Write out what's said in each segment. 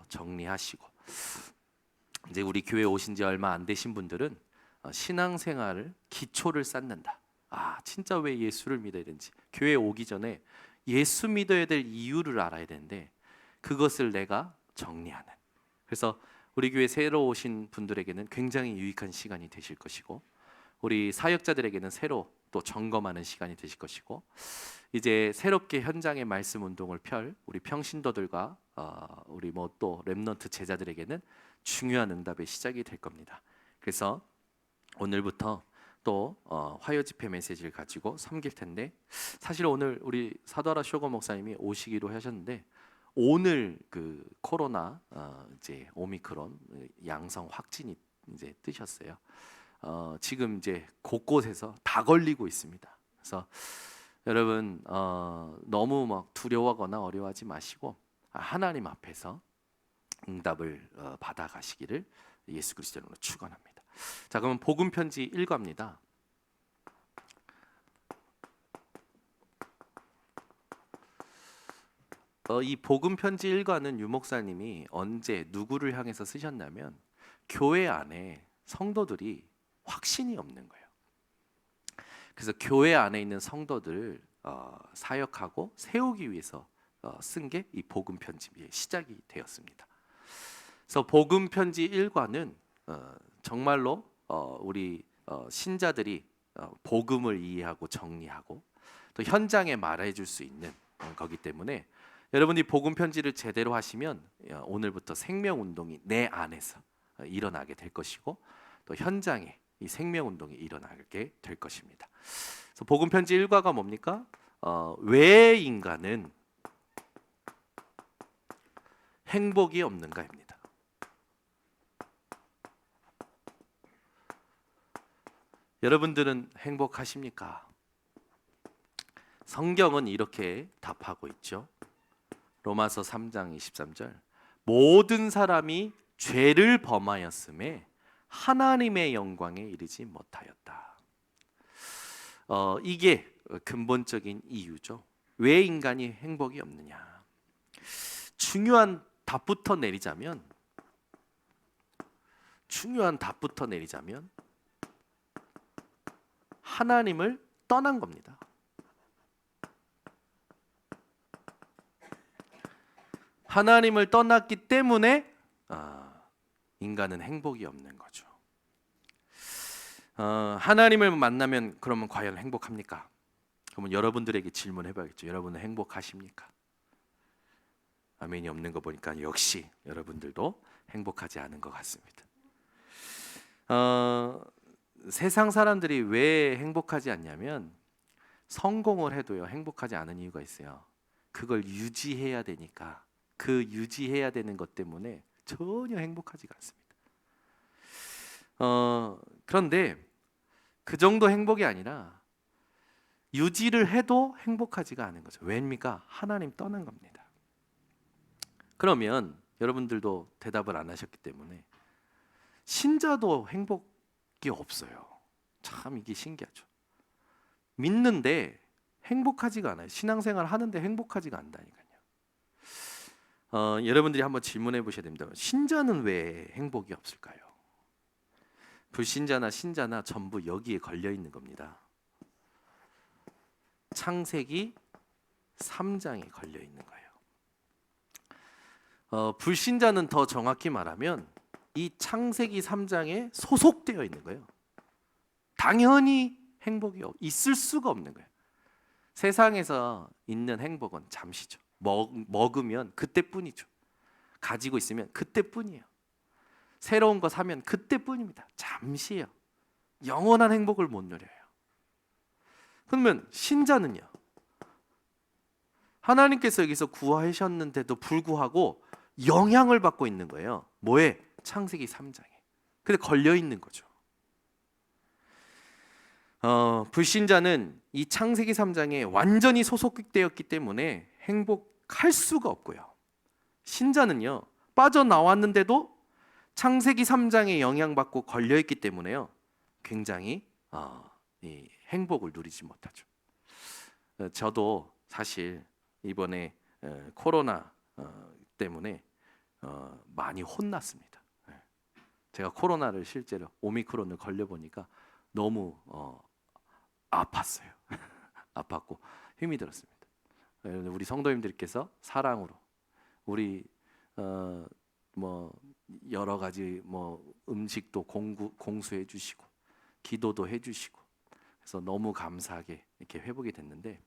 정리하시고, 이제 우리 교회 오신 지 얼마 안 되신 분들은 신앙생활을 기초를 쌓는다. 진짜 왜 예수를 믿어야 되는지, 교회 오기 전에 예수 믿어야 될 이유를 알아야 되는데 그것을 내가 정리하는. 그래서 우리 교회 새로 오신 분들에게는 굉장히 유익한 시간이 되실 것이고, 우리 사역자들에게는 새로 또 점검하는 시간이 되실 것이고, 이제 새롭게 현장의 말씀 운동을 펼 우리 평신도들과 우리 뭐 또 렘넌트 제자들에게는 중요한 응답의 시작이 될 겁니다. 그래서 오늘부터 또 화요 집회 메시지를 가지고 섬길 텐데, 사실 오늘 우리 사도하라 쇼거 목사님이 오시기로 하셨는데, 오늘 그 코로나 이제 오미크론 양성 확진이 이제 뜨셨어요. 지금 이제 곳곳에서 다 걸리고 있습니다. 그래서 여러분 너무 막 두려워하거나 어려워하지 마시고 하나님 앞에서 응답을 받아가시기를 예수 그리스도 이름으로 축원합니다. 자, 그러면 복음 편지 읽어합니다. 이 복음 편지 일과는 유 목사님이 언제 누구를 향해서 쓰셨냐면, 교회 안에 성도들이 확신이 없는 거예요. 그래서 교회 안에 있는 성도들을 사역하고 세우기 위해서 쓴 게 이 복음 편지의 시작이 되었습니다. 그래서 복음 편지 일과는 정말로 우리 신자들이 복음을 이해하고 정리하고 또 현장에 말해줄 수 있는 거기 때문에, 여러분이 복음 편지를 제대로 하시면 오늘부터 생명 운동이 내 안에서 일어나게 될 것이고, 또 현장에 이 생명 운동이 일어나게 될 것입니다. 그래서 복음 편지 1과가 뭡니까? 왜 인간은 행복이 없는가입니다. 여러분들은 행복하십니까? 성경은 이렇게 답하고 있죠. 로마서 3장 23절, 모든 사람이 죄를 범하였음에 하나님의 영광에 이르지 못하였다. 이게 근본적인 이유죠. 왜 인간이 행복이 없느냐? 중요한 답부터 내리자면 하나님을 떠난 겁니다. 하나님을 떠났기 때문에 인간은 행복이 없는 거죠. 하나님을 만나면 그러면 과연 행복합니까? 그러면 여러분들에게 질문해봐야겠죠. 여러분은 행복하십니까? 아멘이 없는 거 보니까 역시 여러분들도 행복하지 않은 것 같습니다. 세상 사람들이 왜 행복하지 않냐면, 성공을 해도요 행복하지 않은 이유가 있어요. 그걸 유지해야 되니까, 그 유지해야 되는 것 때문에 전혀 행복하지가 않습니다. 그런데 그 정도 행복이 아니라 유지를 해도 행복하지가 않은 거죠. 왜입니까? 하나님 떠난 겁니다. 그러면 여러분들도 대답을 안 하셨기 때문에, 신자도 행복이 없어요. 참 이게 신기하죠. 믿는데 행복하지가 않아요. 신앙생활 하는데 행복하지가 않다니까요. 여러분들이 한번 질문해 보셔야 됩니다. 신자는 왜 행복이 없을까요? 불신자나 신자나 전부 여기에 걸려 있는 겁니다. 창세기 3장에 걸려 있는 거예요. 불신자는 더 정확히 말하면 이 창세기 3장에 소속되어 있는 거예요. 당연히 행복이 있을 수가 없는 거예요. 세상에서 있는 행복은 잠시죠. 먹으면 그때뿐이죠. 가지고 있으면 그때뿐이에요. 새로운 거 사면 그때뿐입니다. 잠시예요. 영원한 행복을 못 누려요. 그러면 신자는요, 하나님께서 여기서 구하셨는데도 불구하고 영향을 받고 있는 거예요. 뭐에? 창세기 3장에. 근데 걸려 있는 거죠. 불신자는 이 창세기 3장에 완전히 소속되었기 때문에 행복할 수가 없고요. 신자는요, 빠져나왔는데도 창세기 3장에 영향받고 걸려있기 때문에요, 굉장히 이 행복을 누리지 못하죠. 저도 사실 이번에 코로나 때문에 많이 혼났습니다. 제가 코로나를 실제로 오미크론을 걸려보니까 너무 아팠어요. 아팠고 힘이 들었습니다. 우리 성도님들께서 사랑으로 우리 뭐 여러 가지 뭐 음식도 공수해 주시고 기도도 해 주시고 그래서 너무 감사하게 이렇게 회복이 됐는데,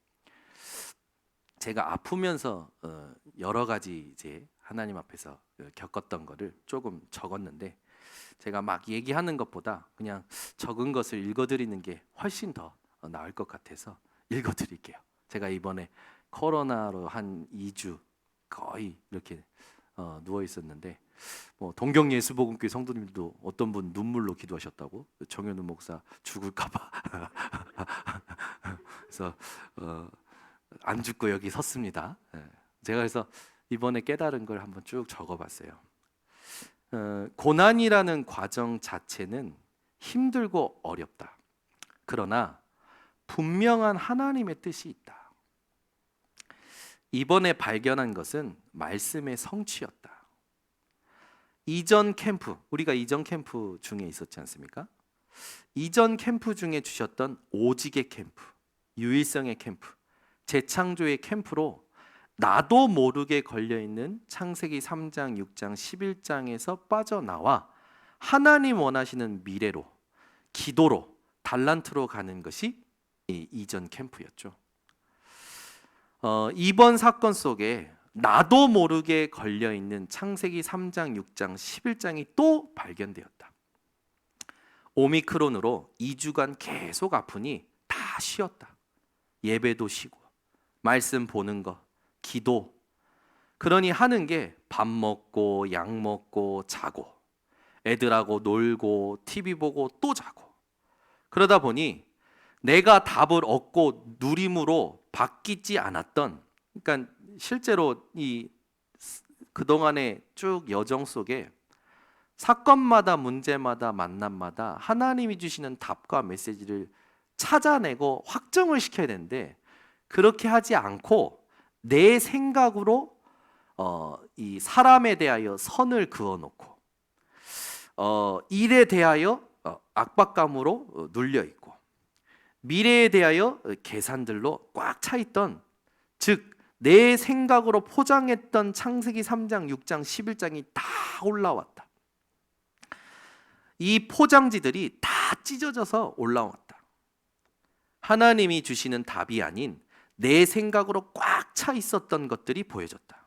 제가 아프면서 여러 가지 이제 하나님 앞에서 겪었던 거를 조금 적었는데, 제가 막 얘기하는 것보다 그냥 적은 것을 읽어드리는 게 훨씬 더 나을 것 같아서 읽어드릴게요. 제가 이번에 코로나로 한 2주 거의 이렇게 누워 있었는데, 뭐 동경예수복음교회 성도님들도 어떤 분 눈물로 기도하셨다고, 정현우 목사 죽을까봐 그래서 안 죽고 여기 섰습니다. 제가 그래서 이번에 깨달은 걸 한번 쭉 적어봤어요. 고난이라는 과정 자체는 힘들고 어렵다. 그러나 분명한 하나님의 뜻이 있다. 이번에 발견한 것은 말씀의 성취였다. 이전 캠프, 우리가 이전 캠프 중에 있었지 않습니까? 이전 캠프 중에 주셨던 오직의 캠프, 유일성의 캠프, 재창조의 캠프로 나도 모르게 걸려있는 창세기 3장, 6장, 11장에서 빠져나와 하나님 원하시는 미래로, 기도로, 달란트로 가는 것이 이전 캠프였죠. 이번 사건 속에 나도 모르게 걸려있는 창세기 3장, 6장, 11장이 또 발견되었다. 오미크론으로 2주간 계속 아프니 다 쉬었다. 예배도 쉬고 말씀 보는 거, 기도, 그러니 하는 게 밥 먹고 약 먹고 자고 애들하고 놀고 TV 보고 또 자고, 그러다 보니 내가 답을 얻고 누림으로 바뀌지 않았던, 그러니까 실제로 이 그동안의 쭉 여정 속에 사건마다 문제마다 만남마다 하나님이 주시는 답과 메시지를 찾아내고 확정을 시켜야 되는데, 그렇게 하지 않고 내 생각으로 이 사람에 대하여 선을 그어놓고 일에 대하여 압박감으로 눌려 있고 미래에 대하여 계산들로 꽉 차 있던, 즉 내 생각으로 포장했던 창세기 3장, 6장, 11장이 다 올라왔다. 이 포장지들이 다 찢어져서 올라왔다. 하나님이 주시는 답이 아닌 내 생각으로 꽉 차 있었던 것들이 보여졌다.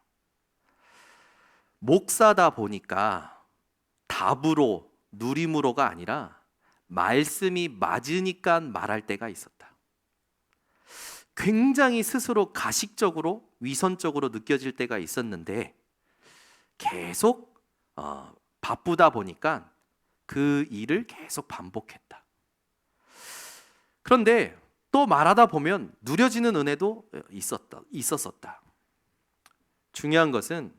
목사다 보니까 답으로 누림으로가 아니라 말씀이 맞으니까 말할 때가 있었다. 굉장히 스스로 가식적으로 위선적으로 느껴질 때가 있었는데, 계속 바쁘다 보니까 그 일을 계속 반복했다. 그런데 또 말하다 보면 누려지는 은혜도 있었었다. 중요한 것은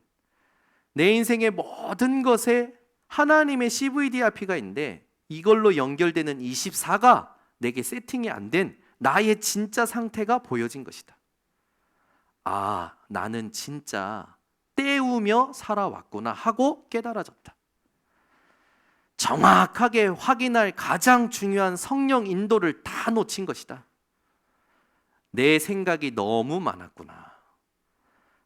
내 인생의 모든 것에 하나님의 CVDRP가 있는데, 이걸로 연결되는 24가 내게 세팅이 안 된 나의 진짜 상태가 보여진 것이다. 아, 나는 진짜 때우며 살아왔구나 하고 깨달아졌다. 정확하게 확인할 가장 중요한 성령 인도를 다 놓친 것이다. 내 생각이 너무 많았구나.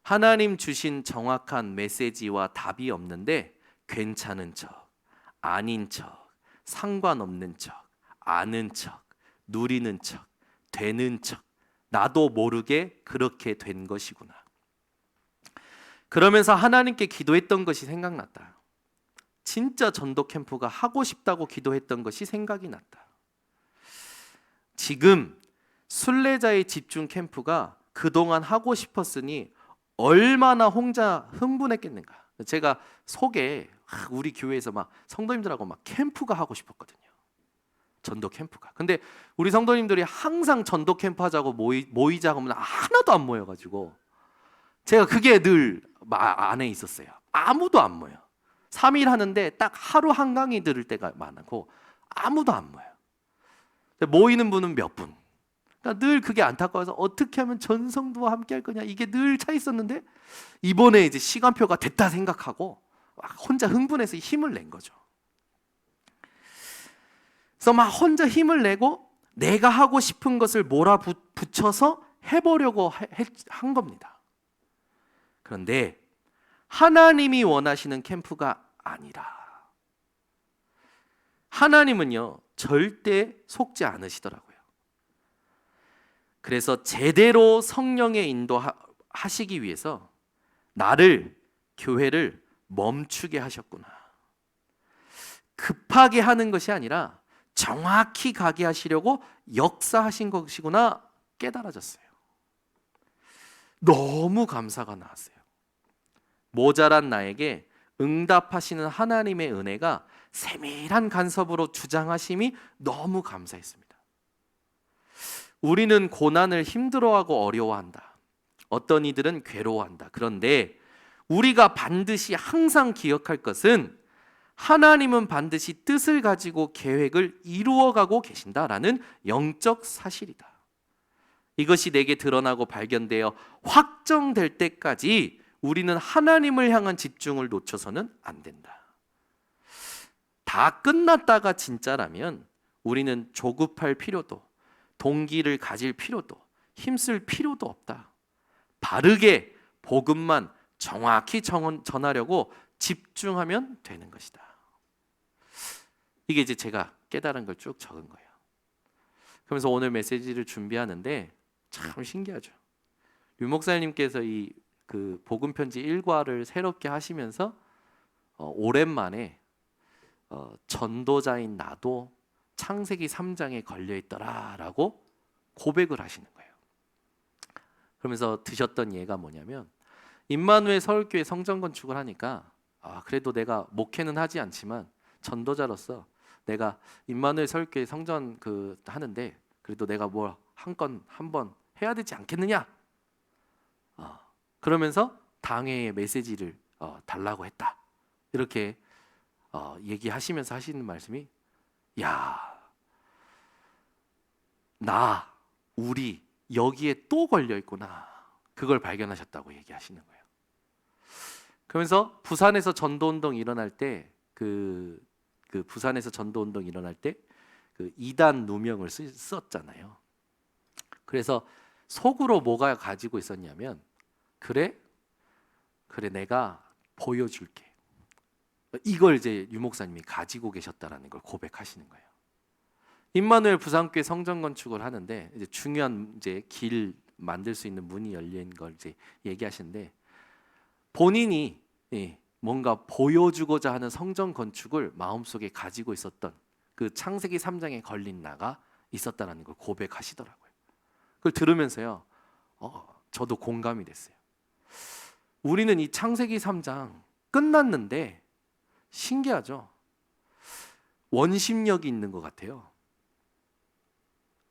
하나님 주신 정확한 메시지와 답이 없는데 괜찮은 척, 아닌 척, 상관없는 척, 아는 척, 누리는 척, 되는 척, 나도 모르게 그렇게 된 것이구나. 그러면서 하나님께 기도했던 것이 생각났다. 진짜 전도 캠프가 하고 싶다고 기도했던 것이 생각이 났다. 지금 순례자의 집중 캠프가 그동안 하고 싶었으니 얼마나 혼자 흥분했겠는가. 제가 속에 우리 교회에서 막 성도님들하고 막 캠프가 하고 싶었거든요. 전도 캠프가. 근데 우리 성도님들이 항상 전도 캠프 하자고 모이자 하면 하나도 안 모여가지고 제가 그게 늘 안에 있었어요. 아무도 안 모여. 3일 하는데 딱 하루 한 강의 들을 때가 많고 아무도 안 모여. 모이는 분은 몇 분. 그러니까 늘 그게 안타까워서 어떻게 하면 전성도와 함께 할 거냐, 이게 늘 차 있었는데, 이번에 이제 시간표가 됐다 생각하고 혼자 흥분해서 힘을 낸 거죠. 그래서 막 혼자 힘을 내고 내가 하고 싶은 것을 몰아붙여서 해보려고 한 겁니다. 그런데 하나님이 원하시는 캠프가 아니라, 하나님은요 절대 속지 않으시더라고요. 그래서 제대로 성령의 인도하시기 위해서 나를, 교회를 멈추게 하셨구나. 급하게 하는 것이 아니라 정확히 가게 하시려고 역사하신 것이구나 깨달아졌어요. 너무 감사가 나왔어요. 모자란 나에게 응답하시는 하나님의 은혜가 세밀한 간섭으로 주장하심이 너무 감사했습니다. 우리는 고난을 힘들어하고 어려워한다. 어떤 이들은 괴로워한다. 그런데 우리가 반드시 항상 기억할 것은 하나님은 반드시 뜻을 가지고 계획을 이루어가고 계신다라는 영적 사실이다. 이것이 내게 드러나고 발견되어 확정될 때까지 우리는 하나님을 향한 집중을 놓쳐서는 안 된다. 다 끝났다가 진짜라면 우리는 조급할 필요도, 동기를 가질 필요도, 힘쓸 필요도 없다. 바르게 복음만 정확히 전하려고 집중하면 되는 것이다. 이게 이제 제가 깨달은 걸 쭉 적은 거예요. 그러면서 오늘 메시지를 준비하는데 참 신기하죠. 류 목사님께서 이 그 복음 편지 1과를 새롭게 하시면서 오랜만에 전도자인 나도 창세기 3장에 걸려 있더라라고 고백을 하시는 거예요. 그러면서 드셨던 예가 뭐냐면, 임마누엘 서울교회 성전 건축을 하니까 그래도 내가 목회는 하지 않지만 전도자로서 내가 임마누엘 서울교회 성전 하는데 그래도 내가 뭘 한번 해야 되지 않겠느냐. 그러면서 당회에 메시지를 달라고 했다. 이렇게 얘기하시면서 하시는 말씀이, 우리 여기에 또 걸려 있구나. 그걸 발견하셨다고 얘기하시는 거예요. 그러면서 부산에서 전도운동 일어날 때 부산에서 전도운동 일어날 때 그 2단 누명을 썼잖아요. 그래서 속으로 뭐가 가지고 있었냐면, 그래 내가 보여줄게. 이걸 이제 유 목사님이 가지고 계셨다라는 걸 고백하시는 거예요. 임마누엘 부산교회 성전 건축을 하는데 이제 중요한 이제 길 만들 수 있는 문이 열린 걸 이제 얘기하시는데, 본인이 뭔가 보여주고자 하는 성전 건축을 마음속에 가지고 있었던 그 창세기 3장에 걸린 나가 있었다라는 걸 고백하시더라고요. 그걸 들으면서요, 저도 공감이 됐어요. 우리는 이 창세기 3장 끝났는데 신기하죠? 원심력이 있는 것 같아요.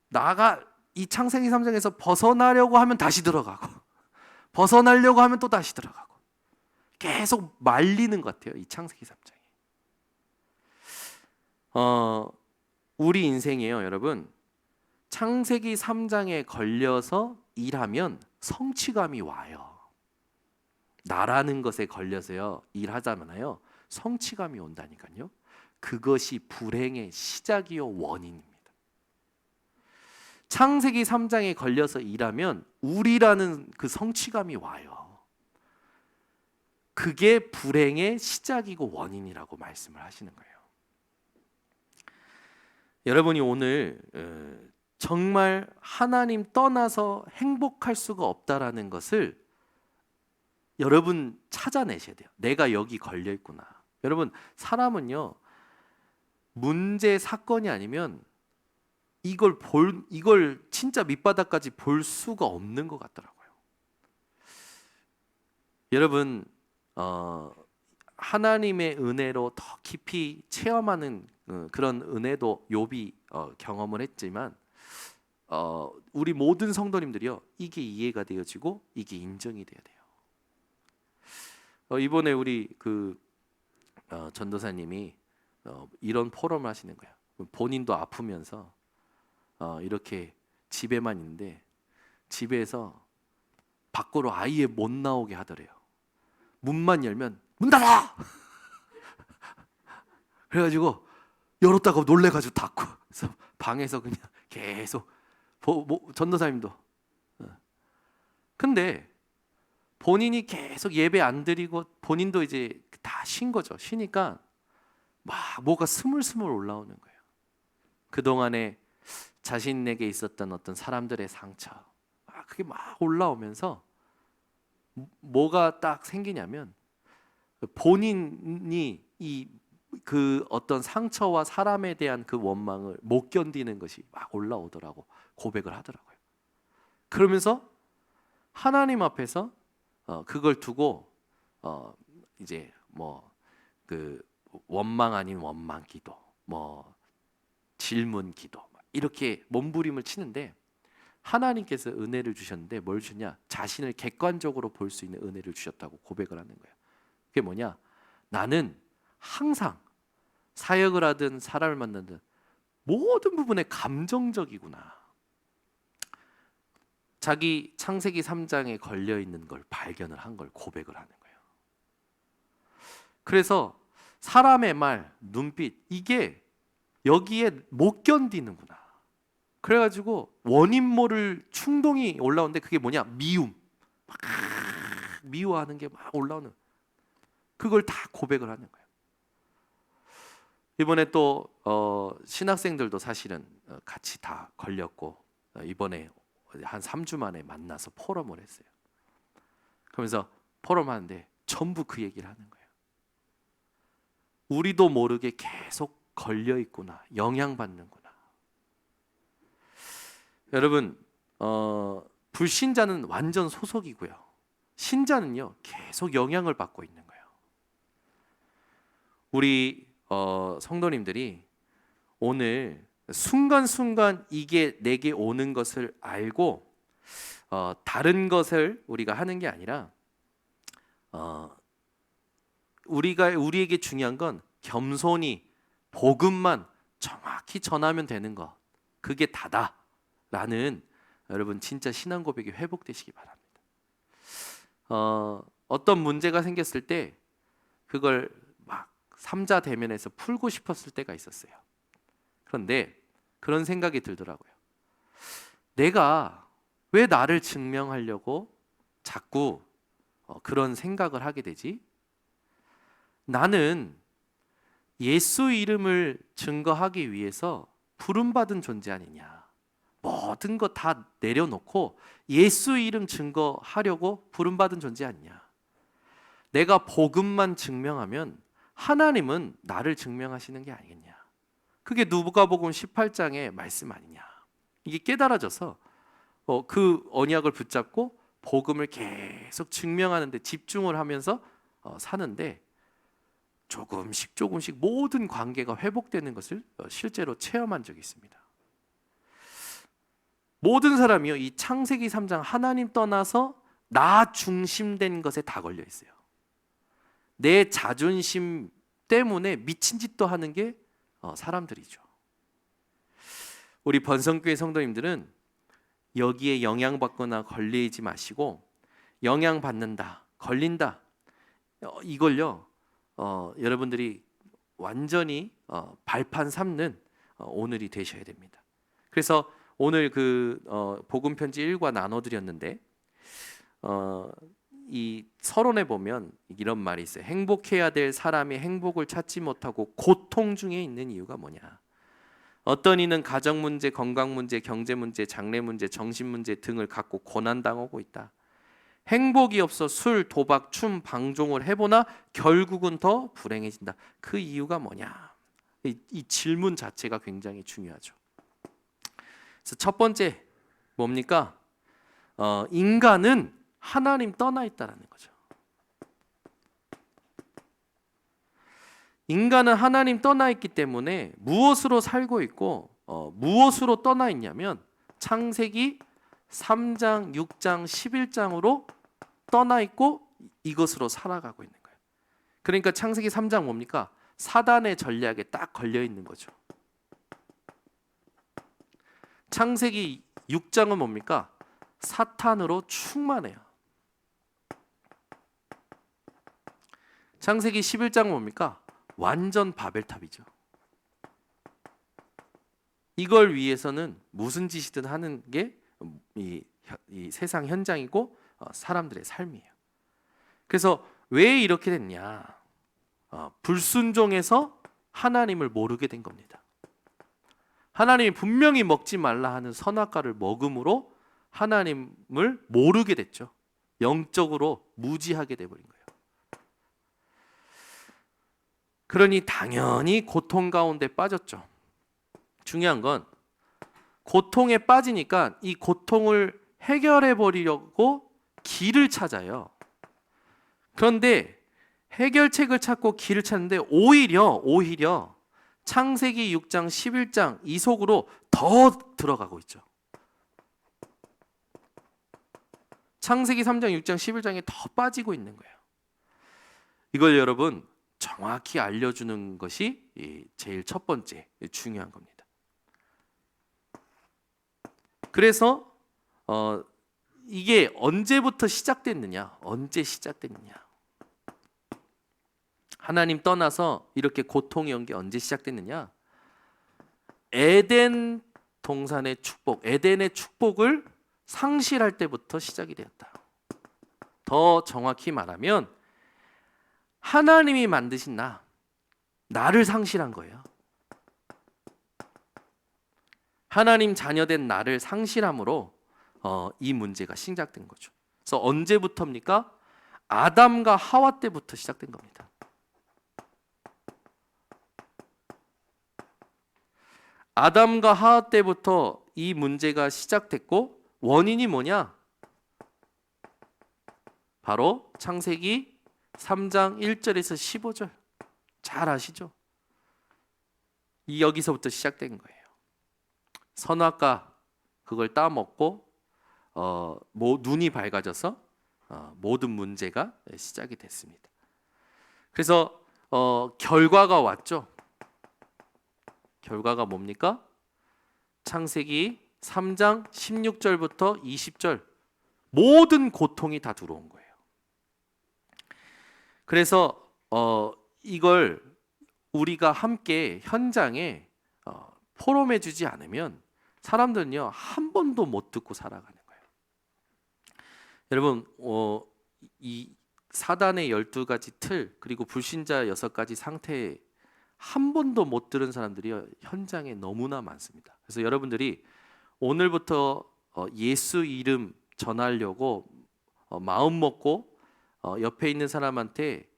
나가 이 창세기 3장에서 벗어나려고 하면 다시 들어가고, 벗어나려고 하면 또 다시 들어가고, 계속 말리는 것 같아요. 이 창세기 3장이. 우리 인생이에요, 여러분. 창세기 3장에 걸려서 일하면 성취감이 와요. 나라는 것에 걸려서요 일하자면요 성취감이 온다니까요. 그것이 불행의 시작이요 원인입니다. 창세기 3장에 걸려서 일하면 우리라는 그 성취감이 와요. 그게 불행의 시작이고 원인이라고 말씀을 하시는 거예요. 여러분이 오늘 정말 하나님 떠나서 행복할 수가 없다라는 것을 여러분 찾아내셔야 돼요. 내가 여기 걸려 있구나. 여러분, 사람은요 문제 사건이 아니면 이걸 진짜 밑바닥까지 볼 수가 없는 것 같더라고요. 여러분, 하나님의 은혜로 더 깊이 체험하는 그런 은혜도 욥이 경험을 했지만, 우리 모든 성도님들이요 이게 이해가 되어지고 이게 인정이 돼야 돼요. 이번에 우리 전도사님이 이런 포럼을 하시는 거예요. 본인도 아프면서 이렇게 집에만 있는데 집에서 밖으로 아예 못 나오게 하더래요. 문만 열면 문 닫아! 그래가지고 열었다가 놀래가지고 닫고, 그래서 방에서 그냥 계속 전도사님도. 근데 본인이 계속 예배 안 드리고 본인도 이제 다 쉰 거죠. 쉬니까 막 뭐가 스물스물 올라오는 거예요. 그동안에 자신에게 있었던 어떤 사람들의 상처, 그게 막 올라오면서 뭐가 딱 생기냐면, 본인이 그 어떤 상처와 사람에 대한 그 원망을 못 견디는 것이 막 올라오더라고, 고백을 하더라고요. 그러면서 하나님 앞에서 그걸 두고 이제 뭐 그 원망 아닌 원망 기도, 뭐 질문 기도, 이렇게 몸부림을 치는데, 하나님께서 은혜를 주셨는데 뭘 주냐? 자신을 객관적으로 볼 수 있는 은혜를 주셨다고 고백을 하는 거예요. 그게 뭐냐? 나는 항상 사역을 하든 사람을 만나든 모든 부분에 감정적이구나. 자기 창세기 3장에 걸려 있는 걸 발견을 한 걸 고백을 하는 거예요. 그래서 사람의 말, 눈빛, 이게 여기에 못 견디는구나. 그래가지고 원인 모를 충동이 올라오는데, 그게 뭐냐? 미움. 막 미워하는 게 막 올라오는, 그걸 다 고백을 하는 거예요. 이번에 또 신학생들도 사실은 같이 다 걸렸고, 이번에 한 3주 만에 만나서 포럼을 했어요. 그러면서 포럼하는데 전부 그 얘기를 하는 거예요. 우리도 모르게 계속 걸려 있구나, 영향받는구나. 여러분, 불신자는 완전 소속이고요, 신자는요 계속 영향을 받고 있는 거예요. 우리 성도님들이 오늘 순간순간 이게 내게 오는 것을 알고 다른 것을 우리가 하는 게 아니라, 우리에게 중요한 건 겸손히 복음만 정확히 전하면 되는 것, 그게 다다라는, 여러분 진짜 신앙 고백이 회복되시기 바랍니다. 어떤 문제가 생겼을 때 그걸 막 삼자 대면에서 풀고 싶었을 때가 있었어요. 그런데 그런 생각이 들더라고요. 내가 왜 나를 증명하려고 자꾸 그런 생각을 하게 되지? 나는 예수 이름을 증거하기 위해서 부름받은 존재 아니냐. 모든 거 다 내려놓고 예수 이름 증거하려고 부름받은 존재 아니냐. 내가 복음만 증명하면 하나님은 나를 증명하시는 게 아니겠냐. 그게 누가복음 18장의 말씀 아니냐. 이게 깨달아져서 그 언약을 붙잡고 복음을 계속 증명하는 데 집중을 하면서 사는데, 조금씩 모든 관계가 회복되는 것을 실제로 체험한 적이 있습니다. 모든 사람이요, 이 창세기 3장 하나님 떠나서 나 중심된 것에 다 걸려 있어요. 내 자존심 때문에 미친 짓도 하는 게 사람들이죠. 우리 번성교회 성도님들은 여기에 영향받거나 걸리지 마시고, 영향받는다, 걸린다, 이걸요 여러분들이 완전히 발판 삼는 오늘이 되셔야 됩니다. 그래서 오늘 그 복음 편지 1과 나눠드렸는데, 이 서론에 보면 이런 말이 있어요. 행복해야 될 사람이 행복을 찾지 못하고 고통 중에 있는 이유가 뭐냐. 어떤 이는 가정 문제, 건강 문제, 경제 문제, 장래 문제, 정신 문제 등을 갖고 고난당하고 있다. 행복이 없어 술, 도박, 춤, 방종을 해보나 결국은 더 불행해진다. 그 이유가 뭐냐? 이 질문 자체가 굉장히 중요하죠. 그래서 첫 번째 뭡니까? 인간은 하나님 떠나 있다라는 거죠. 인간은 하나님 떠나 있기 때문에 무엇으로 살고 있고 무엇으로 떠나 있냐면, 창세기 3장, 6장, 11장으로 떠나 있고 이것으로 살아가고 있는 거예요. 그러니까 창세기 3장 뭡니까? 사단의 전략에 딱 걸려 있는 거죠. 창세기 6장은 뭡니까? 사탄으로 충만해요. 창세기 11장은 뭡니까? 완전 바벨탑이죠. 이걸 위해서는 무슨 짓이든 하는 게 이 세상 현장이고 사람들의 삶이에요. 그래서 왜 이렇게 됐냐? 불순종해서 하나님을 모르게 된 겁니다. 하나님이 분명히 먹지 말라 하는 선악과를 먹음으로 하나님을 모르게 됐죠. 영적으로 무지하게 돼버린 거예요. 그러니 당연히 고통 가운데 빠졌죠. 중요한 건 고통에 빠지니까 이 고통을 해결해 버리려고 길을 찾아요. 그런데 해결책을 찾고 길을 찾는데 오히려 창세기 6장 11장 이 속으로 더 들어가고 있죠. 창세기 3장 6장 11장에 더 빠지고 있는 거예요. 이걸 여러분 정확히 알려주는 것이 제일 첫 번째 중요한 겁니다. 그래서 이게 언제부터 시작됐느냐? 언제 시작됐느냐? 하나님 떠나서 이렇게 고통이 온 게 언제 시작됐느냐? 에덴 동산의 축복, 에덴의 축복을 상실할 때부터 시작이 되었다. 더 정확히 말하면 하나님이 만드신 나를 상실한 거예요. 하나님 자녀된 나를 상실함으로 이 문제가 시작된 거죠. 그래서 언제부터입니까? 아담과 하와 때부터 시작된 겁니다. 아담과 하와 때부터 이 문제가 시작됐고 원인이 뭐냐? 바로 창세기 3장 1절에서 15절 잘 아시죠? 여기서부터 시작된 거예요. 선악과 그걸 따먹고 눈이 밝아져서 모든 문제가 시작이 됐습니다. 그래서 결과가 왔죠. 결과가 뭡니까? 창세기 3장 16절부터 20절 모든 고통이 다 들어온 거예요. 그래서 이걸 우리가 함께 현장에 포럼해 주지 않으면 사람들은요 한 번도 못 듣고 살아가는 거예요. 여러분 이 사단의 12가지 틀 그리고 불신자 6가지 상태 한 번도 못 들은 사람들이 현장에 너무나 많습니다. 그래서 여러분들이 오늘부터 예수 이름 전하려고 마음 먹고 옆에 있는 사람한테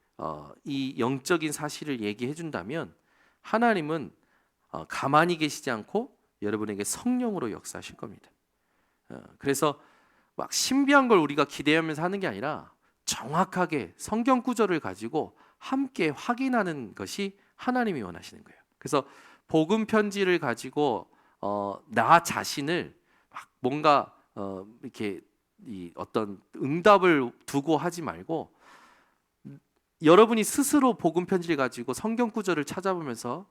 이 영적인 사실을 얘기해 준다면 하나님은 가만히 계시지 않고 여러분에게 성령으로 역사하실 겁니다. 그래서 막 신비한 걸 우리가 기대하면서 하는 게 아니라 정확하게 성경 구절을 가지고 함께 확인하는 것이 하나님이 원하시는 거예요. 그래서 복음 편지를 가지고 나 자신을 막 뭔가 이렇게 어떤 응답을 두고 하지 말고 여러분이 스스로 복음 편지를 가지고 성경 구절을 찾아보면서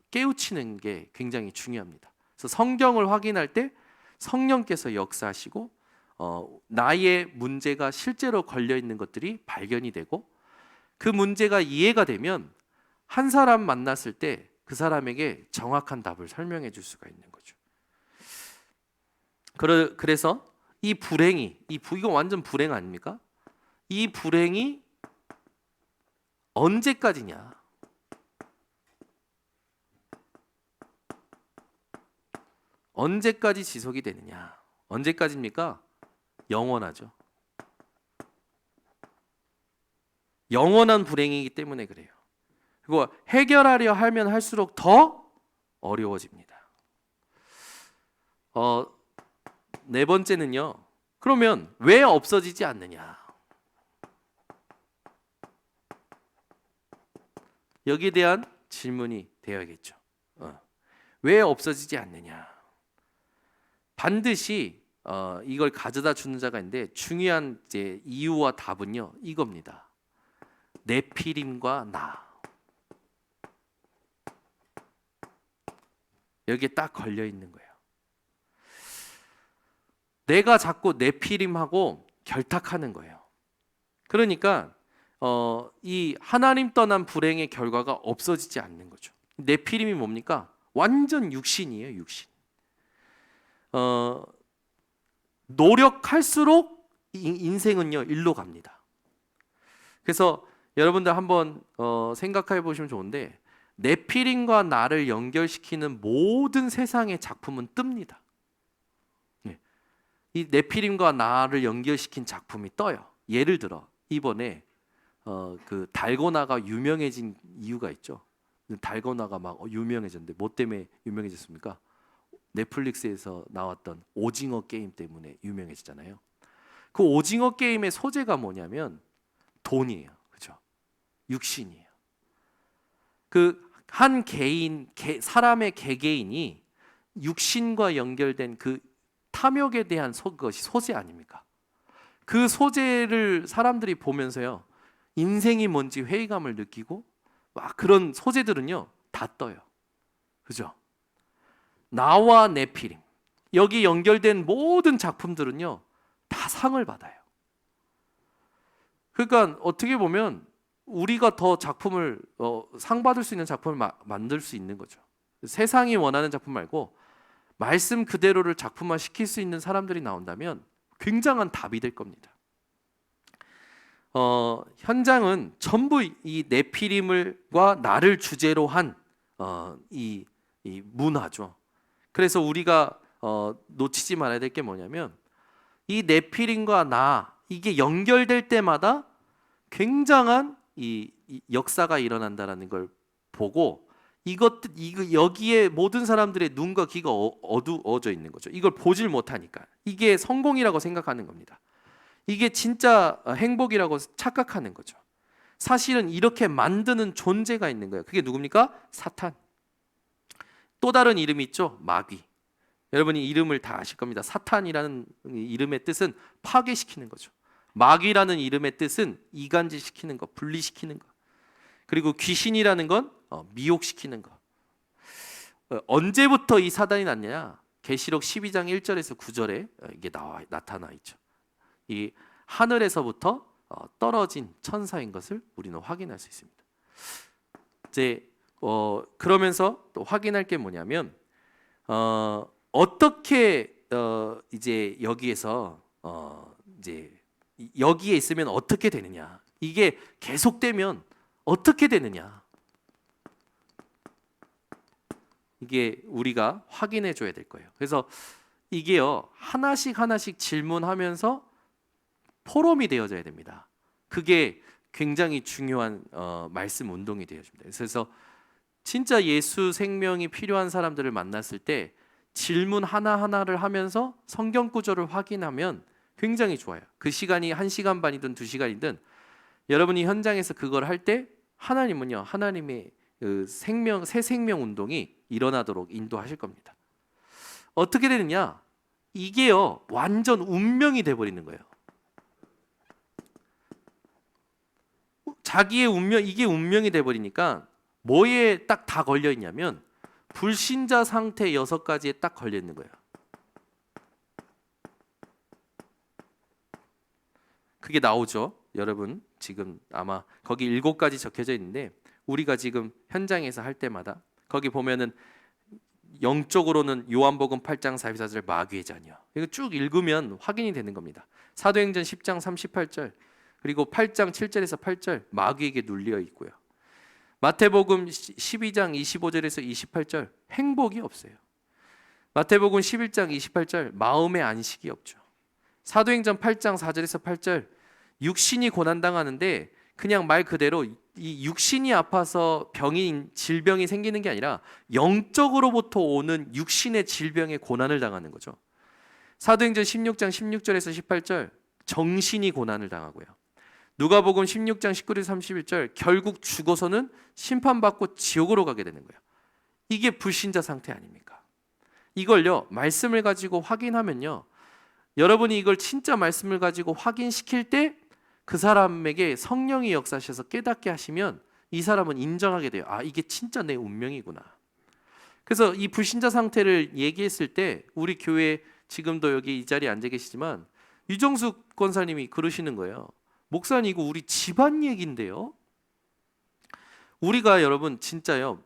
깨우치는 게 굉장히 중요합니다. 그래서 성경을 확인할 때 성령께서 역사하시고 나의 문제가 실제로 걸려 있는 것들이 발견이 되고 그 문제가 이해가 되면 한 사람 만났을 때 그 사람에게 정확한 답을 설명해 줄 수가 있는 거죠. 그래서 이 불행이 이거 완전 불행 아닙니까? 이 불행이 언제까지냐? 언제까지 지속이 되느냐? 언제까지입니까? 영원하죠. 영원한 불행이기 때문에 그래요. 그리고 해결하려 하면 할수록 더 어려워집니다. 네 번째는요. 그러면 왜 없어지지 않느냐? 여기에 대한 질문이 되어야겠죠. 왜 없어지지 않느냐? 반드시 이걸 가져다 주는 자가 있는데 중요한 이제 이유와 답은요 이겁니다. 네피림과 나. 여기에 딱 걸려 있는 거예요. 내가 자꾸 네피림하고 결탁하는 거예요. 그러니까 이 하나님 떠난 불행의 결과가 없어지지 않는 거죠. 네피림이 뭡니까? 완전 육신이에요, 육신. 노력할수록 인생은요 일로 갑니다. 그래서 여러분들 한번 생각해 보시면 좋은데, 네피림과 나를 연결시키는 모든 세상의 작품은 뜹니다. 이 네피림과 나를 연결시킨 작품이 떠요. 예를 들어 이번에 그 달고나가 유명해진 이유가 있죠. 달고나가 막 유명해졌는데 뭐 때문에 유명해졌습니까? 넷플릭스에서 나왔던 오징어 게임 때문에 유명해졌잖아요. 그 오징어 게임의 소재가 뭐냐면 돈이에요. 그죠? 육신이에요. 그 한 개인, 사람의 개개인이 육신과 연결된 그 탐욕에 대한 것이 소재 아닙니까? 그 소재를 사람들이 보면서요, 인생이 뭔지 회의감을 느끼고 막 그런 소재들은요 다 떠요. 그죠? 나와 네피림, 여기 연결된 모든 작품들은요 다 상을 받아요. 그러니까 어떻게 보면 우리가 더 작품을 상 받을 수 있는 작품을 만들 수 있는 거죠. 세상이 원하는 작품 말고 말씀 그대로를 작품화 시킬 수 있는 사람들이 나온다면 굉장한 답이 될 겁니다. 현장은 전부 이 네피림과 나를 주제로 한 이 문화죠. 그래서 우리가 놓치지 말아야 될 게 뭐냐면, 이 네피림과 나, 이게 연결될 때마다 굉장한 이 역사가 일어난다라는 걸 보고, 이거 여기에 모든 사람들의 눈과 귀가 어두워져 있는 거죠. 이걸 보질 못하니까 이게 성공이라고 생각하는 겁니다. 이게 진짜 행복이라고 착각하는 거죠. 사실은 이렇게 만드는 존재가 있는 거예요. 그게 누굽니까? 사탄. 또 다른 이름이 있죠. 마귀. 여러분이 이름을 다 아실 겁니다. 사탄이라는 이름의 뜻은 파괴시키는 거죠. 마귀라는 이름의 뜻은 이간질시키는 거, 분리시키는 거. 그리고 귀신이라는 건 미혹시키는 거. 언제부터 이 사단이 났냐? 계시록 12장 1절에서 9절에 이게 나타나 있죠. 이 하늘에서부터 떨어진 천사인 것을 우리는 확인할 수 있습니다. 이제 그러면서 또 확인할 게 뭐냐면, 어떻게 이제 여기에서 이제 여기에 있으면 어떻게 되느냐, 이게 계속되면 어떻게 되느냐, 이게 우리가 확인해 줘야 될 거예요. 그래서 이게요 하나씩 하나씩 질문하면서 포럼이 되어져야 됩니다. 그게 굉장히 중요한 말씀 운동이 되어집니다. 그래서 진짜 예수 생명이 필요한 사람들을 만났을 때 질문 하나하나를 하면서 성경 구절을 확인하면 굉장히 좋아요. 그 시간이 1시간 반이든 2시간이든 여러분이 현장에서 그걸 할 때 하나님은요, 하나님의 그 새 생명 운동이 일어나도록 인도하실 겁니다. 어떻게 되느냐? 이게요 완전 운명이 돼버리는 거예요. 자기의 운명, 이게 운명이 돼버리니까 뭐에 딱 다 걸려 있냐면 불신자 상태 6가지에 딱 걸려 있는 거예요. 그게 나오죠. 여러분 지금 아마 거기 7가지 적혀져 있는데, 우리가 지금 현장에서 할 때마다 거기 보면은 영적으로는 요한복음 8장 44절 마귀의 자녀, 이거 쭉 읽으면 확인이 되는 겁니다. 사도행전 10장 38절, 그리고 8장 7절에서 8절 마귀에게 눌려 있고요. 마태복음 12장 25절에서 28절 행복이 없어요. 마태복음 11장 28절 마음의 안식이 없죠. 사도행전 8장 4절에서 8절 육신이 고난당하는데, 그냥 말 그대로 이 육신이 아파서 질병이 생기는 게 아니라 영적으로부터 오는 육신의 질병에 고난을 당하는 거죠. 사도행전 16장 16절에서 18절 정신이 고난을 당하고요. 누가복음 16장 19절에서 31절 결국 죽어서는 심판받고 지옥으로 가게 되는 거예요. 이게 불신자 상태 아닙니까? 이걸요 말씀을 가지고 확인하면요, 여러분이 이걸 진짜 말씀을 가지고 확인시킬 때 그 사람에게 성령이 역사하셔서 깨닫게 하시면 이 사람은 인정하게 돼요. 아, 이게 진짜 내 운명이구나. 그래서 이 불신자 상태를 얘기했을 때 우리 교회 지금도 여기 이 자리에 앉아 계시지만 유정숙 권사님이 그러시는 거예요. 목사님 이거 우리 집안 얘기인데요. 우리가 여러분 진짜요.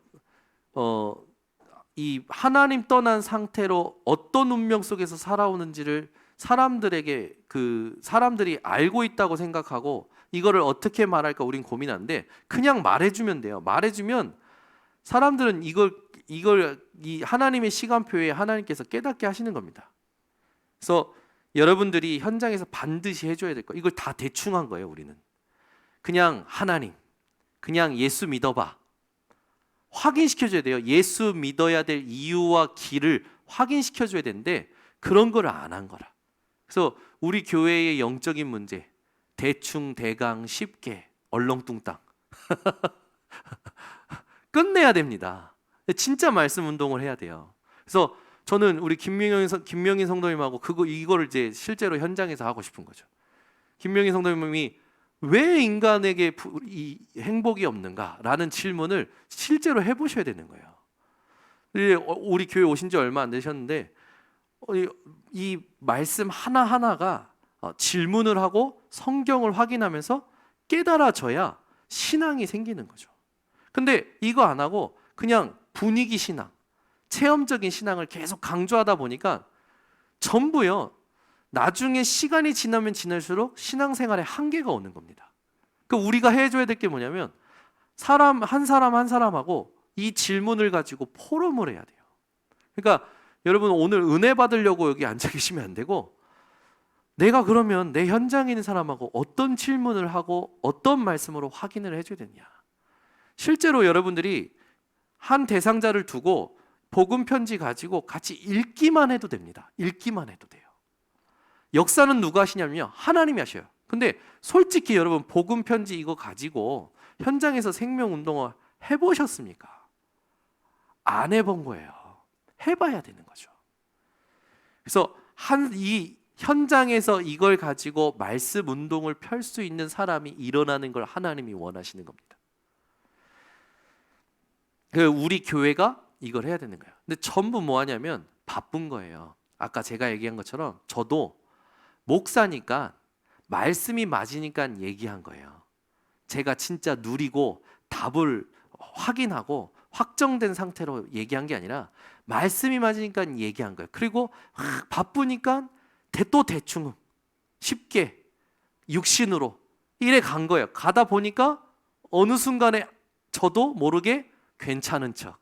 이 하나님 떠난 상태로 어떤 운명 속에서 살아오는지를 사람들이 알고 있다고 생각하고 이거를 어떻게 말할까 우린 고민하는데 그냥 말해주면 돼요. 말해주면 사람들은 이 하나님의 시간표에 하나님께서 깨닫게 하시는 겁니다. 그래서 여러분들이 현장에서 반드시 해줘야 될 거. 이걸 다 대충 한 거예요. 우리는 그냥 하나님, 그냥 예수 믿어봐. 확인시켜줘야 돼요. 예수 믿어야 될 이유와 길을 확인시켜줘야 되는데 그런 걸 안 한 거라. 그래서 우리 교회의 영적인 문제 대충 대강 쉽게 얼렁뚱땅 끝내야 됩니다. 진짜 말씀 운동을 해야 돼요. 그래서 저는 우리 김명인 성도님하고 이거를 이제 실제로 현장에서 하고 싶은 거죠. 김명인 성도님이 왜 인간에게 이 행복이 없는가라는 질문을 실제로 해보셔야 되는 거예요. 우리 교회 오신 지 얼마 안 되셨는데 이 말씀 하나하나가 질문을 하고 성경을 확인하면서 깨달아져야 신앙이 생기는 거죠. 근데 이거 안 하고 그냥 분위기 신앙, 체험적인 신앙을 계속 강조하다 보니까 전부요. 나중에 시간이 지나면 지날수록 신앙생활에 한계가 오는 겁니다. 그러니까 우리가 해줘야 될 게 뭐냐면 한 사람하고 이 질문을 가지고 포럼을 해야 돼요. 그러니까 여러분 오늘 은혜 받으려고 여기 앉아 계시면 안 되고 내가 그러면 내 현장에 있는 사람하고 어떤 질문을 하고 어떤 말씀으로 확인을 해줘야 되냐. 실제로 여러분들이 한 대상자를 두고 복음 편지 가지고 같이 읽기만 해도 됩니다. 읽기만 해도 돼요. 역사는 누가 하시냐면요. 하나님이 하셔요. 근데 솔직히 여러분 복음 편지 이거 가지고 현장에서 생명 운동을 해보셨습니까? 안 해본 거예요. 해봐야 되는 거죠. 그래서 이 현장에서 이걸 가지고 말씀 운동을 펼 수 있는 사람이 일어나는 걸 하나님이 원하시는 겁니다. 우리 교회가 이걸 해야 되는 거예요. 근데 전부 뭐 하냐면 바쁜 거예요. 아까 제가 얘기한 것처럼 저도 목사니까 말씀이 맞으니까 얘기한 거예요. 제가 진짜 누리고 답을 확인하고 확정된 상태로 얘기한 게 아니라 말씀이 맞으니까 얘기한 거예요. 그리고 바쁘니까 또 대충 쉽게 육신으로 이래 간 거예요. 가다 보니까 어느 순간에 저도 모르게 괜찮은 척,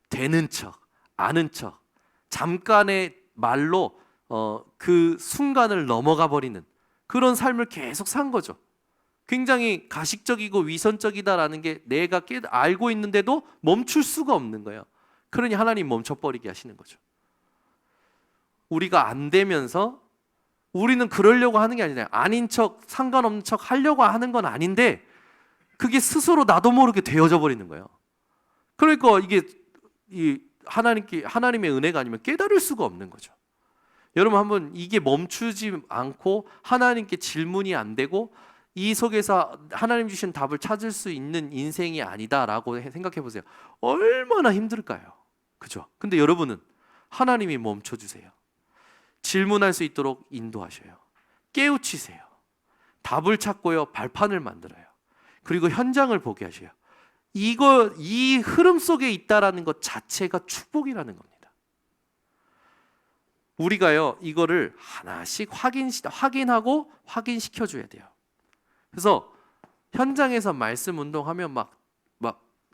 되는 척, 아는 척, 잠깐의 말로 그 순간을 넘어가 버리는 그런 삶을 계속 산 거죠. 굉장히 가식적이고 위선적이다라는 게 내가 알고 있는데도 멈출 수가 없는 거예요. 그러니 하나님 멈춰버리게 하시는 거죠. 우리가 안 되면서 우리는 그러려고 하는 게 아니잖아요. 아닌 척, 상관없는 척 하려고 하는 건 아닌데 그게 스스로 나도 모르게 되어져 버리는 거예요. 그러니까 이게 하나님의 은혜가 아니면 깨달을 수가 없는 거죠. 여러분 한번 이게 멈추지 않고 하나님께 질문이 안 되고 이 속에서 하나님 주신 답을 찾을 수 있는 인생이 아니다라고 생각해 보세요. 얼마나 힘들까요? 그죠? 근데 여러분은 하나님이 멈춰주세요. 질문할 수 있도록 인도하셔요. 깨우치세요. 답을 찾고요. 발판을 만들어요. 그리고 현장을 보게 하셔요. 이 흐름 속에 있다라는 것 자체가 축복이라는 겁니다. 우리가요 이거를 하나씩 확인하고 확인시켜줘야 돼요. 그래서 현장에서 말씀 운동하면 막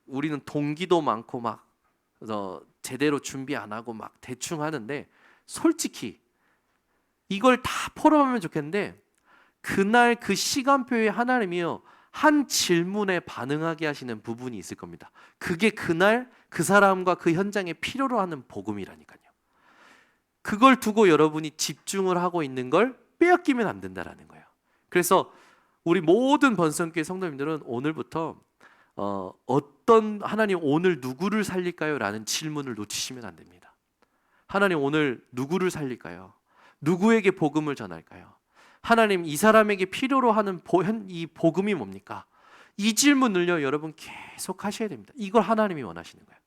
우리는 동기도 많고 막 제대로 준비 안 하고 막 대충 하는데 솔직히 이걸 다 포럼하면 좋겠는데 그날 그 시간표에 하나님이요 한 질문에 반응하게 하시는 부분이 있을 겁니다. 그게 그날 그 사람과 그 현장에 필요로 하는 복음이라니까요. 그걸 두고 여러분이 집중을 하고 있는 걸 빼앗기면 안 된다라는 거예요. 그래서 우리 모든 번성교회 성도님들은 오늘부터 어떤 하나님 오늘 누구를 살릴까요? 라는 질문을 놓치시면 안 됩니다. 하나님 오늘 누구를 살릴까요? 누구에게 복음을 전할까요? 하나님 이 사람에게 필요로 하는 이 복음이 뭡니까? 이 질문을요 여러분 계속 하셔야 됩니다. 이걸 하나님이 원하시는 거예요.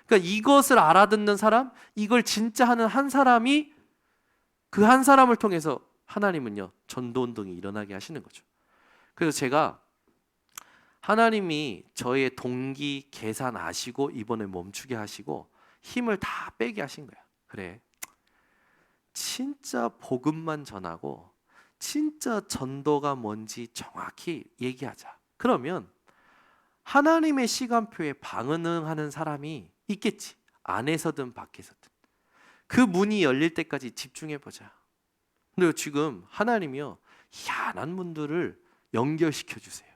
그러니까 이것을 알아듣는 사람, 이걸 진짜 하는 한 사람이 그 한 사람을 통해서 하나님은요 전도운동이 일어나게 하시는 거죠. 그래서 제가 하나님이 저의 동기 계산 아시고 이번에 멈추게 하시고 힘을 다 빼게 하신 거야. 그래, 진짜 복음만 전하고 진짜 전도가 뭔지 정확히 얘기하자. 그러면 하나님의 시간표에 방응하는 사람이 있겠지. 안에서든 밖에서든. 그 문이 열릴 때까지 집중해보자. 근데 지금 하나님이요, 희한한 분들을 연결시켜 주세요.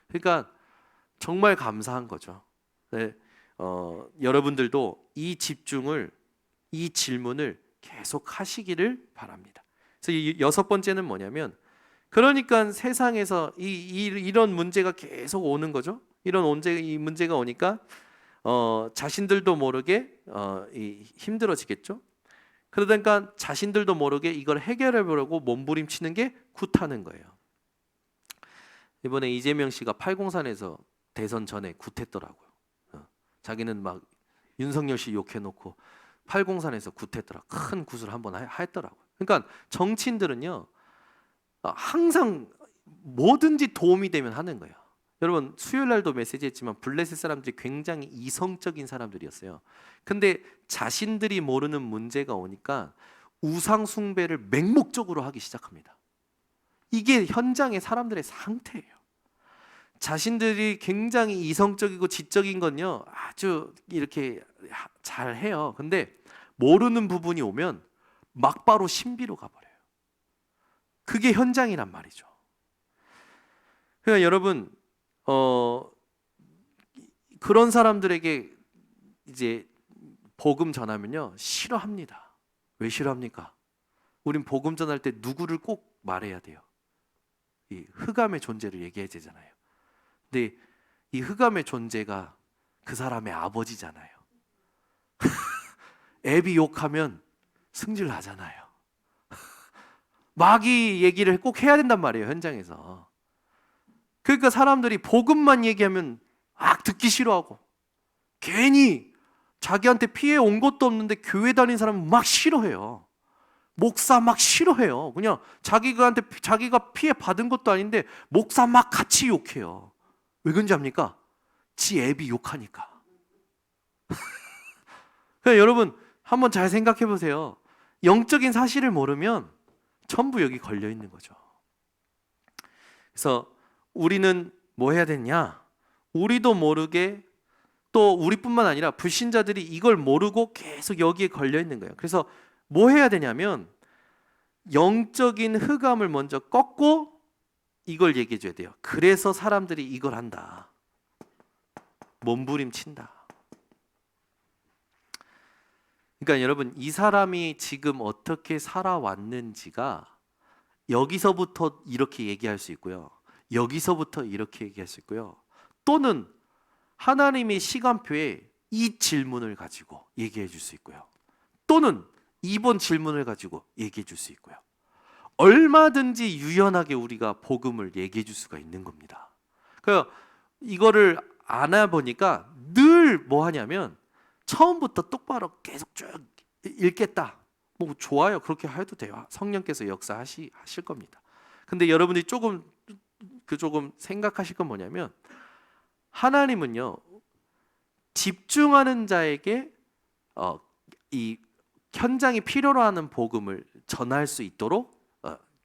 그러니까 정말 감사한 거죠. 네, 여러분들도 이 집중을, 이 질문을 계속 하시기를 바랍니다. 그래서 이 여섯 번째는 뭐냐면, 그러니까 세상에서 이런 문제가 계속 오는 거죠. 이 문제가 오니까 자신들도 모르게 힘들어지겠죠. 그러니까 자신들도 모르게 이걸 해결해 보려고 몸부림치는 게 굿하는 거예요. 이번에 이재명 씨가 팔공산에서 대선 전에 굿했더라고요. 자기는 막 윤석열 씨 욕해놓고 팔공산에서 굿했더라. 큰 굿을 한번 했더라고요. 그러니까 정치인들은요, 항상 뭐든지 도움이 되면 하는 거예요. 여러분, 수요일 날도 메시지했지만 블레셋 사람들이 굉장히 이성적인 사람들이었어요. 근데 자신들이 모르는 문제가 오니까 우상 숭배를 맹목적으로 하기 시작합니다. 이게 현장의 사람들의 상태예요. 자신들이 굉장히 이성적이고 지적인 건요, 아주 이렇게 잘 해요. 근데 모르는 부분이 오면 막바로 신비로 가버려요. 그게 현장이란 말이죠. 그러니까 여러분, 그런 사람들에게 이제 복음 전하면요, 싫어합니다. 왜 싫어합니까? 우린 복음 전할 때 누구를 꼭 말해야 돼요. 이 흑암의 존재를 얘기해야 되잖아요. 근데 이 흑암의 존재가 그 사람의 아버지잖아요. 애비 욕하면 승질 나잖아요. 마귀 얘기를 꼭 해야 된단 말이에요, 현장에서. 그러니까 사람들이 복음만 얘기하면 듣기 싫어하고, 괜히 자기한테 피해 온 것도 없는데 교회 다니는 사람은 막 싫어해요. 목사 막 싫어해요. 그냥 자기가 피해 받은 것도 아닌데 목사 막 같이 욕해요. 왜 그런지 압니까? 지 애비 욕하니까. 그러니까 여러분, 한번 잘 생각해 보세요. 영적인 사실을 모르면 전부 여기 걸려 있는 거죠. 그래서 우리는 뭐 해야 되냐? 우리도 모르게, 또 우리뿐만 아니라 불신자들이 이걸 모르고 계속 여기에 걸려 있는 거예요. 그래서 뭐 해야 되냐면, 영적인 흑암을 먼저 꺾고 이걸 얘기해 줘야 돼요. 그래서 사람들이 이걸 한다. 몸부림친다. 그러니까 여러분, 이 사람이 지금 어떻게 살아왔는지가 여기서부터 이렇게 얘기할 수 있고요. 여기서부터 이렇게 얘기할 수 있고요. 또는 하나님의 시간표에 이 질문을 가지고 얘기해 줄 수 있고요. 또는 이번 질문을 가지고 얘기해 줄 수 있고요. 얼마든지 유연하게 우리가 복음을 얘기해 줄 수가 있는 겁니다. 그래서 이거를 알아보니까 늘 뭐 하냐면, 처음부터 똑바로 계속 쭉 읽겠다. 뭐 좋아요. 그렇게 해도 돼요. 성령께서 역사하실 겁니다. 근데 여러분이 조금 생각하실 건 뭐냐면, 하나님은요, 집중하는 자에게 이 현장이 필요로 하는 복음을 전할 수 있도록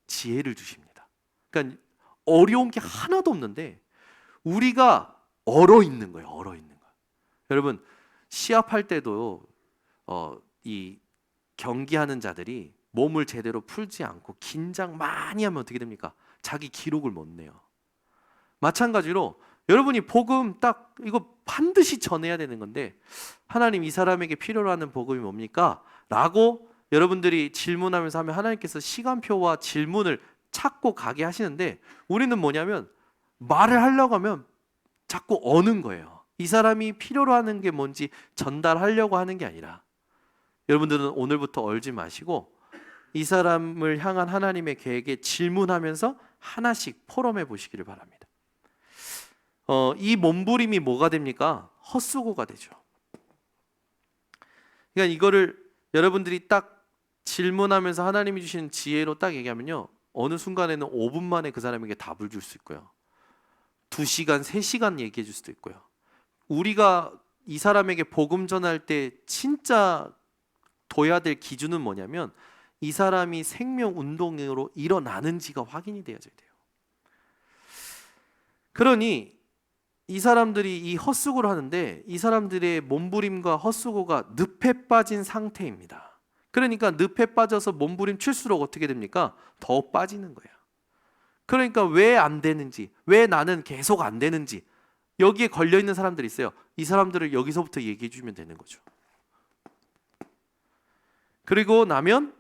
지혜를 주십니다. 그러니까 어려운 게 하나도 없는데 우리가 얼어 있는 거예요. 얼어 있는 거. 여러분, 시합할 때도 이 경기하는 자들이 몸을 제대로 풀지 않고 긴장 많이 하면 어떻게 됩니까? 자기 기록을 못 내요. 마찬가지로 여러분이 복음 딱 이거 반드시 전해야 되는 건데, 하나님, 이 사람에게 필요로 하는 복음이 뭡니까? 라고 여러분들이 질문하면서 하면 하나님께서 시간표와 질문을 찾고 가게 하시는데, 우리는 뭐냐면 말을 하려고 하면 자꾸 어는 거예요. 이 사람이 필요로 하는 게 뭔지 전달하려고 하는 게 아니라, 여러분들은 오늘부터 얼지 마시고 이 사람을 향한 하나님의 계획에 질문하면서 하나씩 포럼해 보시기를 바랍니다. 이 몸부림이 뭐가 됩니까? 헛수고가 되죠. 그러니까 이거를 여러분들이 딱 질문하면서 하나님이 주시는 지혜로 딱 얘기하면요, 어느 순간에는 5분 만에 그 사람에게 답을 줄 수 있고요. 2시간, 3시간 얘기해 줄 수도 있고요. 우리가 이 사람에게 복음 전할 때 진짜 둬야 될 기준은 뭐냐면 이 사람이 생명 운동으로 일어나는지가 확인이 되어져야 돼요. 그러니 이 사람들이 이 헛수고를 하는데 이 사람들의 몸부림과 헛수고가 늪에 빠진 상태입니다. 그러니까 늪에 빠져서 몸부림 칠수록 어떻게 됩니까? 더 빠지는 거예요. 그러니까 왜 안 되는지, 왜 나는 계속 안 되는지 여기에 걸려 있는 사람들이 있어요. 이 사람들을 여기서부터 얘기해 주면 되는 거죠. 그리고 나면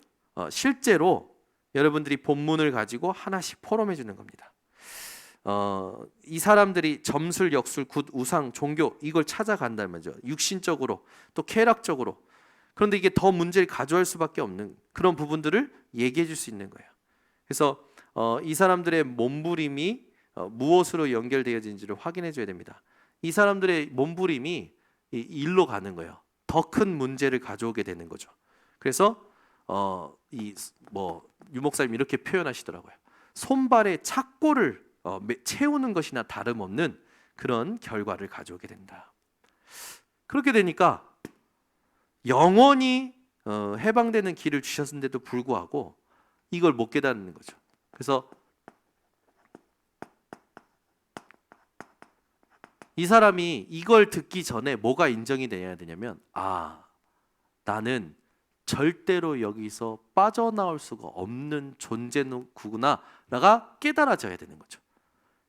실제로 여러분들이 본문을 가지고 하나씩 포럼해 주는 겁니다. 이 사람들이 점술, 역술, 굿, 우상, 종교 이걸 찾아간다는 말이죠. 육신적으로 또 쾌락적으로. 그런데 이게 더 문제를 가져올 수밖에 없는 그런 부분들을 얘기해 줄 수 있는 거예요. 그래서 이 사람들의 몸부림이 무엇으로 연결되어진지를 확인해 줘야 됩니다. 이 사람들의 몸부림이 일로 가는 거예요. 더 큰 문제를 가져오게 되는 거죠. 그래서 유 목사님 이렇게 표현하시더라고요. 손발에 착고를 채우는 것이나 다름없는 그런 결과를 가져오게 된다. 그렇게 되니까 영원히 해방되는 길을 주셨는데도 불구하고 이걸 못 깨닫는 거죠. 그래서 이 사람이 이걸 듣기 전에 뭐가 인정이 돼야 되냐면 나는 절대로 여기서 빠져나올 수가 없는 존재구나가 깨달아져야 되는 거죠.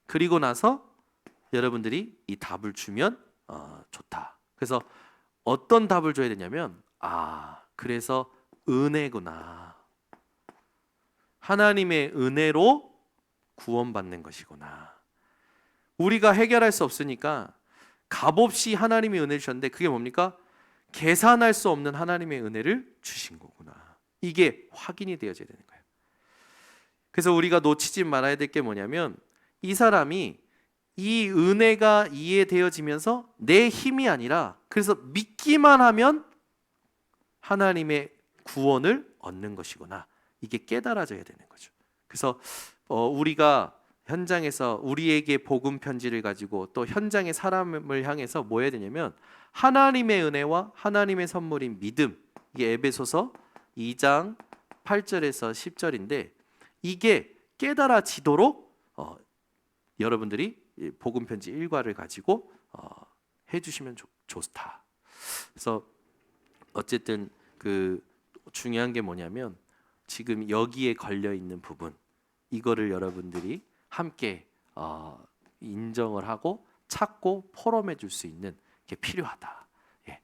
그리고 나서 여러분들이 이 답을 주면 좋다. 그래서 어떤 답을 줘야 되냐면 그래서 은혜구나. 하나님의 은혜로 구원받는 것이구나. 우리가 해결할 수 없으니까 값없이 하나님이 은혜를 주셨는데 그게 뭡니까? 계산할 수 없는 하나님의 은혜를 주신 거구나. 이게 확인이 되어져야 되는 거예요. 그래서 우리가 놓치지 말아야 될 게 뭐냐면 이 사람이 이 은혜가 이해되어지면서 내 힘이 아니라 그래서 믿기만 하면 하나님의 구원을 얻는 것이구나. 이게 깨달아져야 되는 거죠. 그래서 우리가 현장에서 우리에게 복음 편지를 가지고 또 현장의 사람을 향해서 뭐 해야 되냐면 하나님의 은혜와 하나님의 선물인 믿음, 이게 에베소서 2장 8절에서 10절인데 이게 깨달아지도록 여러분들이 복음 편지 일과를 가지고 해주시면 좋다. 그래서 어쨌든 그 중요한 게 뭐냐면 지금 여기에 걸려 있는 부분 이거를 여러분들이 함께 인정을 하고 찾고 포럼해 줄 수 있는 게 필요하다. 예.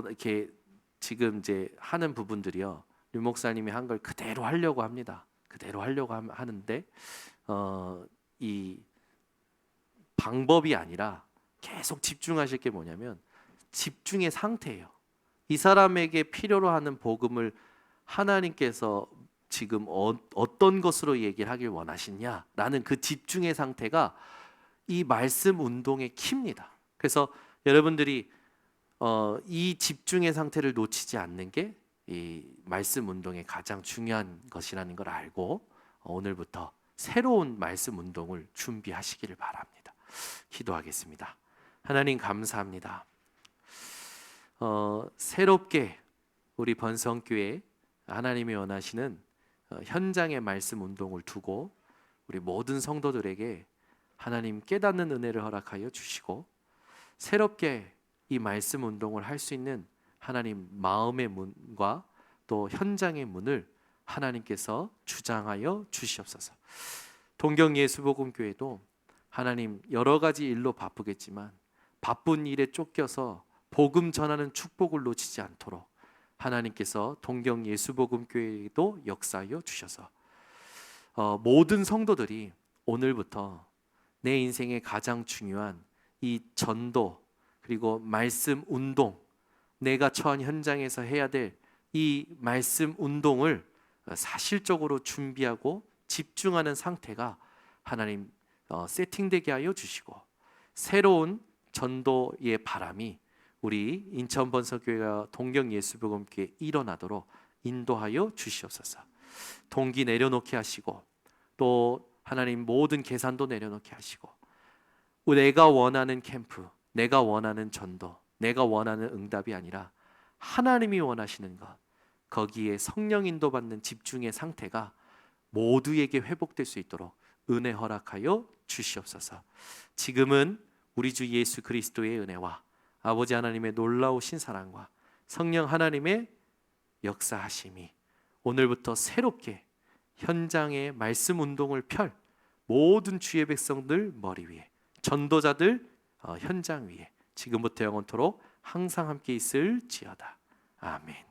이렇게 지금 이제 하는 부분들이요. 류 목사님이 한 걸 그대로 하려고 합니다. 그대로 하려고 하는데 이 방법이 아니라 계속 집중하실 게 뭐냐면 집중의 상태예요. 이 사람에게 필요로 하는 복음을 하나님께서 지금 어떤 것으로 얘기를 하길 원하시냐라는 그 집중의 상태가 이 말씀 운동의 키입니다. 그래서 여러분들이 이 집중의 상태를 놓치지 않는 게 이 말씀 운동의 가장 중요한 것이라는 걸 알고 오늘부터 새로운 말씀 운동을 준비하시기를 바랍니다. 기도하겠습니다. 하나님 감사합니다. 새롭게 우리 번성교회 하나님이 원하시는 현장의 말씀 운동을 두고 우리 모든 성도들에게 하나님 깨닫는 은혜를 허락하여 주시고 새롭게 이 말씀 운동을 할 수 있는 하나님 마음의 문과 또 현장의 문을 하나님께서 주장하여 주시옵소서. 동경 예수복음교회도 하나님 여러 가지 일로 바쁘겠지만 바쁜 일에 쫓겨서 복음 전하는 축복을 놓치지 않도록 하나님께서 동경 예수복음교회도 역사하여 주셔서 모든 성도들이 오늘부터 내 인생의 가장 중요한 이 전도 그리고 말씀 운동 내가 처한 현장에서 해야 될 이 말씀 운동을 사실적으로 준비하고 집중하는 상태가 하나님 세팅되게 하여 주시고 새로운 전도의 바람이 우리 인천 번성교회와 동경 예수복음교회에 일어나도록 인도하여 주시옵소서. 동기 내려놓게 하시고 또 하나님 모든 계산도 내려놓게 하시고 내가 원하는 캠프, 내가 원하는 전도, 내가 원하는 응답이 아니라 하나님이 원하시는 것, 거기에 성령 인도받는 집중의 상태가 모두에게 회복될 수 있도록 은혜 허락하여 주시옵소서. 지금은 우리 주 예수 그리스도의 은혜와 아버지 하나님의 놀라우신 사랑과 성령 하나님의 역사하심이 오늘부터 새롭게 현장의 말씀 운동을 펼 모든 주의 백성들 머리 위에, 전도자들 현장 위에 지금부터 영원토록 항상 함께 있을지어다. 아멘.